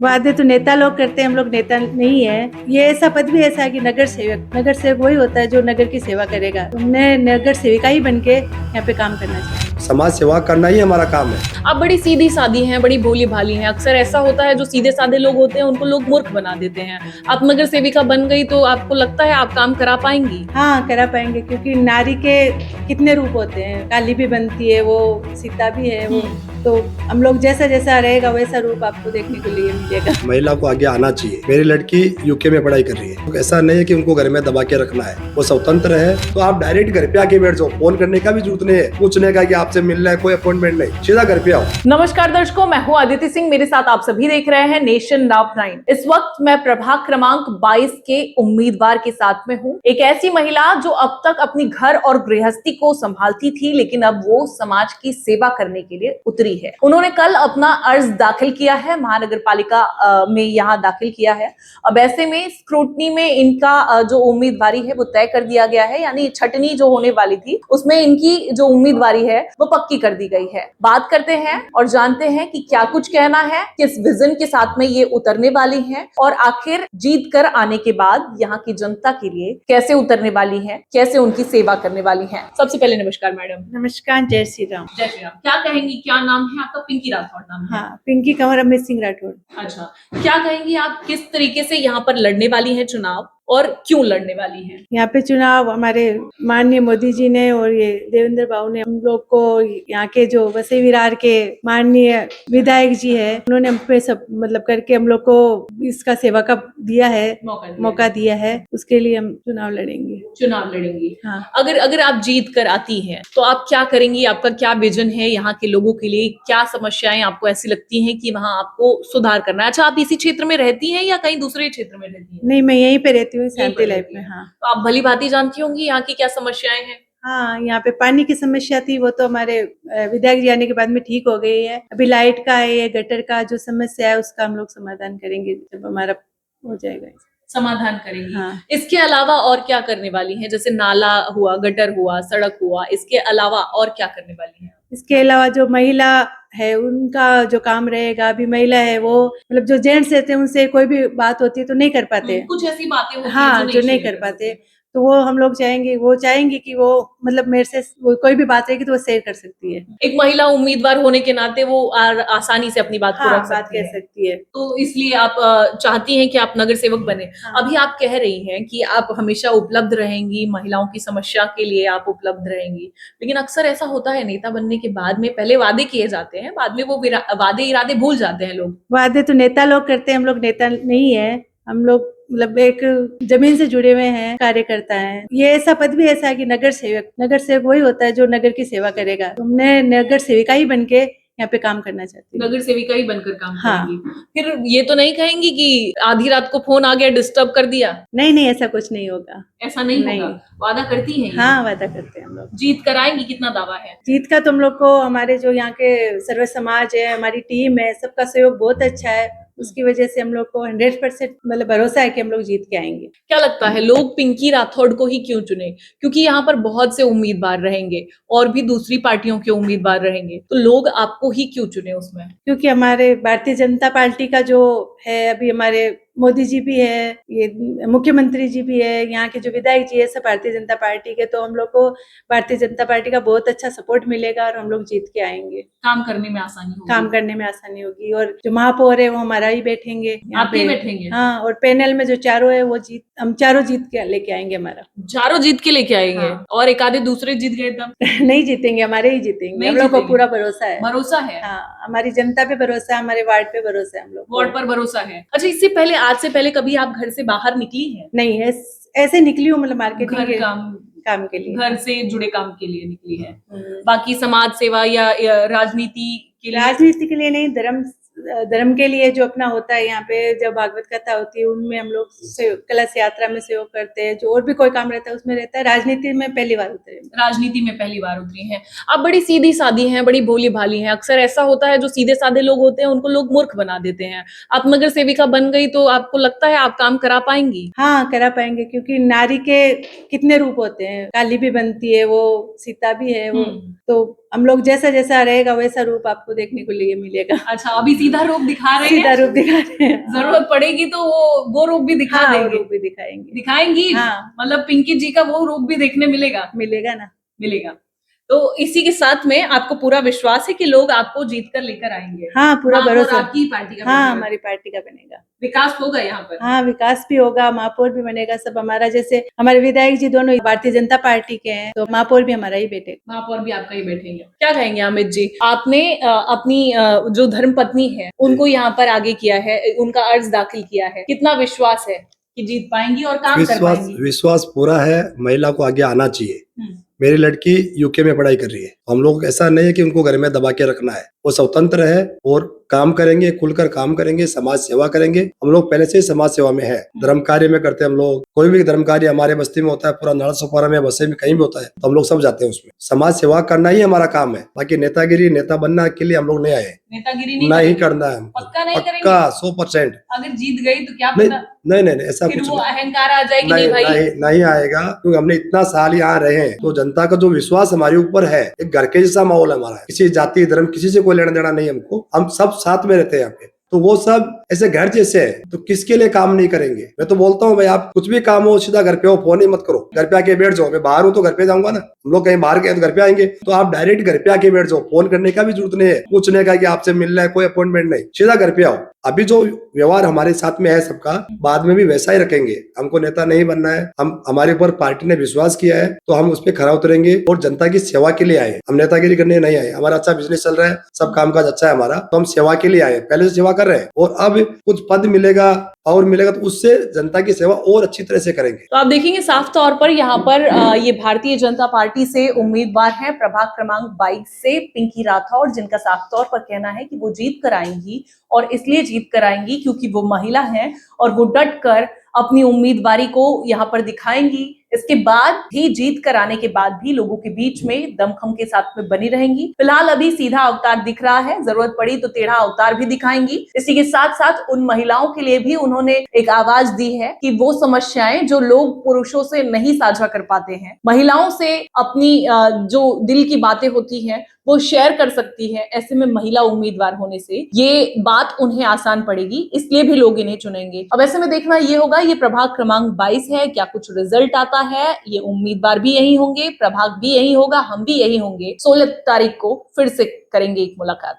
वादे तो नेता लोग करते हैं, हम लोग नेता नहीं है। ये ऐसा पद भी ऐसा है कि नगर सेवक वही होता है जो नगर की सेवा करेगा। हमने नगर सेविका ही बन के यहाँ पे काम करना चाहिए। समाज सेवा करना ही हमारा काम है। आप बड़ी सीधी सादी हैं, बड़ी भोली भाली हैं। अक्सर ऐसा होता है जो सीधे साधे लोग होते हैं उनको लोग मूर्ख बना देते हैं। आप नगर सेविका बन गई तो आपको लगता है आप काम करा पाएंगी? हाँ, करा पाएंगे, क्योंकि नारी के कितने रूप होते हैं। काली भी बनती है, वो सीता भी है वो। तो हम लोग जैसा जैसा रहेगा वैसा रूप आपको देखने को लिए मिलेगा। महिला को आगे आना चाहिए। मेरी लड़की यूके में पढ़ाई कर रही है, तो ऐसा नहीं है कि उनको घर में दबा के रखना है, वो स्वतंत्र है। तो आप डायरेक्ट घर पे आके बैठ जाओ, फोन करने का भी जरूरत नहीं है, पूछने का कि आपसे मिलना है, कोई अपॉइंटमेंट नहीं, सीधा घर पे आओ। नमस्कार दर्शकों, मैं हूं आदित्य सिंह। मेरे साथ आप सभी देख रहे हैं नेशन नाउ 9। इस वक्त मैं प्रभाग क्रमांक 22 के उम्मीदवार के साथ में हूं। एक ऐसी महिला जो अब तक अपनी घर और गृहस्थी को संभालती थी, लेकिन अब वो समाज की सेवा करने के लिए उतरी है। उन्होंने कल अपना अर्ज दाखिल किया है, महानगर पालिका में यहाँ दाखिल किया है। अब ऐसे में स्क्रूटनी में इनका जो उम्मीदवारी है वो तय कर दिया गया है, यानी छटनी जो होने वाली थी उसमें इनकी जो उम्मीदवारी है वो पक्की कर दी गई है। बात करते हैं और जानते हैं कि क्या कुछ कहना है, किस विजन के साथ में ये उतरने वाली हैं और आखिर जीत कर आने के बाद यहाँ की जनता के लिए कैसे उतरने वाली हैं, कैसे उनकी सेवा करने वाली हैं। सबसे पहले नमस्कार मैडम। नमस्कार, जय श्री राम। जय श्री राम। क्या कहेंगी, क्या नाम है आपका? पिंकी राठौड़ नाम है? हाँ, पिंकी कंवर अमित सिंह राठौड़। अच्छा, क्या कहेंगी आप किस तरीके से यहाँ पर लड़ने वाली हैं चुनाव और क्यों लड़ने वाली हैं? यहाँ पे चुनाव हमारे माननीय मोदी जी ने और ये देवेंद्र बाबू ने हम लोग को, यहाँ के जो वसई विरार के माननीय विधायक जी है, उन्होंने हम पे सब मतलब करके हम लोग को इसका सेवा का दिया है, मौका दिया है। उसके लिए हम चुनाव लड़ेंगे। चुनाव लड़ेंगी। हाँ। अगर आप जीत कर आती हैं तो आप क्या करेंगी? आपका क्या विजन है यहाँ के लोगों के लिए? क्या समस्याएं आपको ऐसी लगती हैं कि वहाँ आपको सुधार करना है? अच्छा, आप इसी क्षेत्र में रहती हैं या कहीं दूसरे क्षेत्र में रहती हैं? नहीं, मैं यहीं पे रहती हूँ, शांति पर लाइफ रहती में। हैं। हाँ तो आप भली भांति जानती होंगी यहाँ की क्या समस्याएं हैं। हाँ, यहाँ पे पानी की समस्या थी, वो तो हमारे विधायक जी आने के बाद में ठीक हो गई है। अभी लाइट का है, ये गटर का जो समस्या है उसका हम लोग समाधान करेंगे जब हमारा हो जाएगा। समाधान करेंगी। हाँ। इसके अलावा और क्या करने वाली हैं? जैसे नाला हुआ, गटर हुआ, सड़क हुआ, इसके अलावा और क्या करने वाली हैं? इसके अलावा जो महिला है उनका जो काम रहेगा, अभी महिला है वो मतलब जो जेंट्स रहते हैं उनसे कोई भी बात होती है तो नहीं कर पाते। कुछ ऐसी बातें होती हैं हाँ, जो नहीं कर पाते, तो वो हम लोग चाहेंगे कि वो मतलब मेरे से वो कोई भी बात रहेगी तो वो शेयर कर सकती है। एक महिला उम्मीदवार होने के नाते वो आसानी से अपनी बात को हाँ, रख बात सकती कह है। सकती है। तो इसलिए आप चाहती हैं कि आप नगर सेवक बने। हाँ। अभी आप कह रही हैं कि आप हमेशा उपलब्ध रहेंगी, महिलाओं की समस्या के लिए आप उपलब्ध रहेंगी, लेकिन अक्सर ऐसा होता है नेता बनने के बाद में पहले वादे किए जाते हैं, बाद में वो वादे इरादे भूल जाते हैं लोग। वादे तो नेता लोग करते हैं, हम लोग नेता नहीं है। हम लोग मतलब एक जमीन से जुड़े हुए हैं, कार्यकर्ता हैं। ये ऐसा पद भी ऐसा है कि नगर सेवक वही होता है जो नगर की सेवा करेगा। तो हमने नगर सेविका ही बन के यहाँ पे काम करना चाहती हूँ। नगर सेविका ही बनकर काम हाँ। करेंगी। फिर ये तो नहीं कहेंगी कि आधी रात को फोन आ गया, डिस्टर्ब कर दिया? नहीं, ऐसा कुछ नहीं होगा। ऐसा नहीं नहीं। होगा। वादा करती हैं ये? हाँ, वादा करते हैं हम लोग। जीत कर आएंगी, कितना दावा है? जीत का तो हम लोग को, हमारे जो यहाँ के सर्व समाज है, हमारी टीम है, सबका सहयोग बहुत अच्छा है। उसकी वजह से हम लोग को 100% मतलब भरोसा है कि हम लोग जीत के आएंगे। क्या लगता है लोग पिंकी राठौड़ को ही क्यों चुने? क्योंकि यहाँ पर बहुत से उम्मीदवार रहेंगे और भी दूसरी पार्टियों के उम्मीदवार रहेंगे, तो लोग आपको ही क्यों चुने उसमें? क्योंकि हमारे भारतीय जनता पार्टी का जो है, अभी हमारे मोदी जी भी है, ये मुख्यमंत्री जी भी है, यहाँ के जो विधायक जी है सब भारतीय जनता पार्टी के, तो हम लोग को भारतीय जनता पार्टी का बहुत अच्छा सपोर्ट मिलेगा और हम लोग जीत के आएंगे। काम करने में आसानी होगी। काम करने में आसानी होगी और जो महापौर है वो हमारा ही बैठेंगे यहाँ आप ही पे। बैठेंगे? हाँ, और पैनल में जो चारों है वो हम चारों जीत के लेके आएंगे हमारा। चारों जीत के लेके आएंगे। हाँ। और एक आधे दूसरे जीत गए तब? नहीं जीतेंगे, हमारे ही जीतेंगे। नहीं हम लोग को जीतेंगे। पूरा भरोसा है। भरोसा है? हाँ, हमारी जनता पे भरोसा है, हमारे वार्ड पे भरोसा है हम लोग को। वार्ड पर भरोसा है। अच्छा, इससे पहले, आज से पहले कभी आप घर से बाहर निकली हैं? नहीं, ऐसे निकली हूँ मतलब मार्केटिंग घर के काम के लिए। घर से जुड़े काम के लिए निकली है। बाकी समाज सेवा या राजनीति के लिए? राजनीति के लिए नहीं, धर्म के लिए जो अपना होता है यहाँ पे, जब भागवत कथा होती है उनमें हम लोग कलश यात्रा में सहयोग करते हैं। जो और भी कोई काम रहता है उसमें रहता है। राजनीति में पहली बार उतरे। राजनीति में पहली बार उतरी हैं। आप बड़ी सीधी सादी हैं, बड़ी भोली भाली हैं। अक्सर ऐसा होता है जो सीधे साधे लोग होते हैं उनको लोग मूर्ख बना देते हैं। आप नगर सेविका बन गई तो आपको लगता है आप काम करा पाएंगी? हाँ, करा पाएंगे, क्योंकि नारी के कितने रूप होते हैं। काली भी बनती है वो, सीता भी है वो। तो हम लोग जैसा जैसा रहेगा वैसा रूप आपको देखने को लिए मिलेगा। अच्छा, अभी सीधा रूप दिखा रहे सीधा हैं, रूप दिखा रहे हैं। जरूरत पड़ेगी तो वो रूप भी दिखा हाँ, वो देंगे, रूप भी दिखाएंगे। दिखाएंगी। हाँ। मतलब पिंकी जी का वो रूप भी देखने मिलेगा। मिलेगा ना। मिलेगा। तो इसी के साथ में आपको पूरा विश्वास है कि लोग आपको जीत कर लेकर आएंगे। हाँ, पूरा महापौर भरोसा। आपकी पार्टी का हाँ, बनेगा। हमारी पार्टी का बनेगा। विकास होगा यहाँ पर। हाँ, विकास भी होगा, महापौर भी बनेगा, सब हमारा। जैसे हमारे विधायक जी दोनों भारतीय जनता पार्टी के हैं, तो महापौर भी हमारा ही बैठेगा। महापौर भी आपका ही बैठेंगे। क्या कहेंगे अमित जी, आपने अपनी जो धर्मपत्नी है उनको यहाँ पर आगे किया है, उनका अर्ज दाखिल किया है, कितना विश्वास है कि जीत पाएंगी और काम कर पाएंगी? विश्वास पूरा है। महिला को आगे आना चाहिए। हम्म। मेरी लड़की यूके में पढ़ाई कर रही है। हम लोग ऐसा नहीं है कि उनको घर में दबा के रखना है। वो स्वतंत्र है और काम करेंगे, खुलकर काम करेंगे, समाज सेवा करेंगे। हम लोग पहले से ही समाज सेवा में है, धर्म कार्य में करते हैं। हम लोग कोई भी धर्म कार्य हमारे बस्ती में होता है, पूरा नाला सोपारा में, बस्ती में, कहीं भी होता है, तो हम लोग सब जाते हैं उसमें। समाज सेवा करना ही हमारा काम है। बाकी नेतागिरी, नेता बनना के लिए हम लोग नहीं आए। नेतागिरी नहीं करना है हमको। पक्का नहीं करेंगे? पक्का 100%। अगर जीत गई तो क्या नहीं पता नहीं नहीं, ऐसा फिर कुछ वो नहीं। अहंकार आ जाए कि नहीं नहीं भाई। नहीं नहीं आएगा, क्योंकि हमने इतना साल यहाँ रहे हैं, तो जनता का जो विश्वास हमारे ऊपर है, एक घर के जैसा माहौल है हमारा। किसी जाति धर्म किसी से कोई लेना देना नहीं है हमको। हम सब साथ में रहते हैं यहाँ पे, तो वो सब ऐसे घर जैसे है। तो किसके लिए काम नहीं करेंगे? मैं तो बोलता हूँ भाई, आप कुछ भी काम हो सीधा घर पे हो, फोन ही मत करो, घर पे आके बैठ जाओ। मैं बाहर हूँ तो घर पे जाऊंगा ना, हम लोग कहीं बाहर गए तो घर पे आएंगे। तो आप डायरेक्ट घर पे आके बैठ जाओ, फोन करने का भी जरूरत नहीं है, पूछने का कि आपसे मिलना है, कोई अपॉइंटमेंट नहीं, सीधा घर पे आओ। अभी जो व्यवहार हमारे साथ में है सबका, बाद में भी वैसा ही रखेंगे। हमको नेता नहीं बनना है, हम हमारे ऊपर पार्टी ने विश्वास किया है, तो हम उस पर खरा उतरेंगे और जनता की सेवा के लिए आए। हम नेतागिरी करने नहीं आए। हमारा अच्छा बिजनेस चल रहा है, सब कामकाज अच्छा है हमारा, तो हम सेवा के लिए आए, पहले से सेवा कर रहे हैं। और अब कुछ पद मिलेगा और मिलेगा तो उससे जनता की सेवा और अच्छी तरह से करेंगे। तो आप देखेंगे साफ तौर पर यहाँ पर ये भारतीय जनता पार्टी से उम्मीदवार हैं प्रभाग क्रमांक 22 से पिंकी राठौर, जिनका साफ तौर पर कहना है कि वो जीत कर आएंगी, और इसलिए जीत कर आएंगी क्योंकि वो महिला हैं और वो डट कर अपनी उम्मीदवारी को यहाँ पर दिखाएंगी। इसके बाद भी जीत कर आने के बाद भी लोगों के बीच में दमखम के साथ में बनी रहेंगी। फिलहाल अभी सीधा अवतार दिख रहा है, जरूरत पड़ी तो टेढ़ा अवतार भी दिखाएंगी। इसी के साथ साथ उन महिलाओं के लिए भी उन्होंने एक आवाज दी है कि वो समस्याएं जो लोग पुरुषों से नहीं साझा कर पाते हैं, महिलाओं से अपनी जो दिल की बातें होती हैं वो शेयर कर सकती है। ऐसे में महिला उम्मीदवार होने से ये बात उन्हें आसान पड़ेगी, इसलिए भी लोग इन्हें चुनेंगे। अब ऐसे में देखना ये होगा ये प्रभाग क्रमांक 22 है, क्या कुछ रिजल्ट आता है। ये उम्मीदवार भी यही होंगे, प्रभाग भी यही होगा, हम भी यही होंगे। 16 तारीख को फिर से करेंगे एक मुलाकात।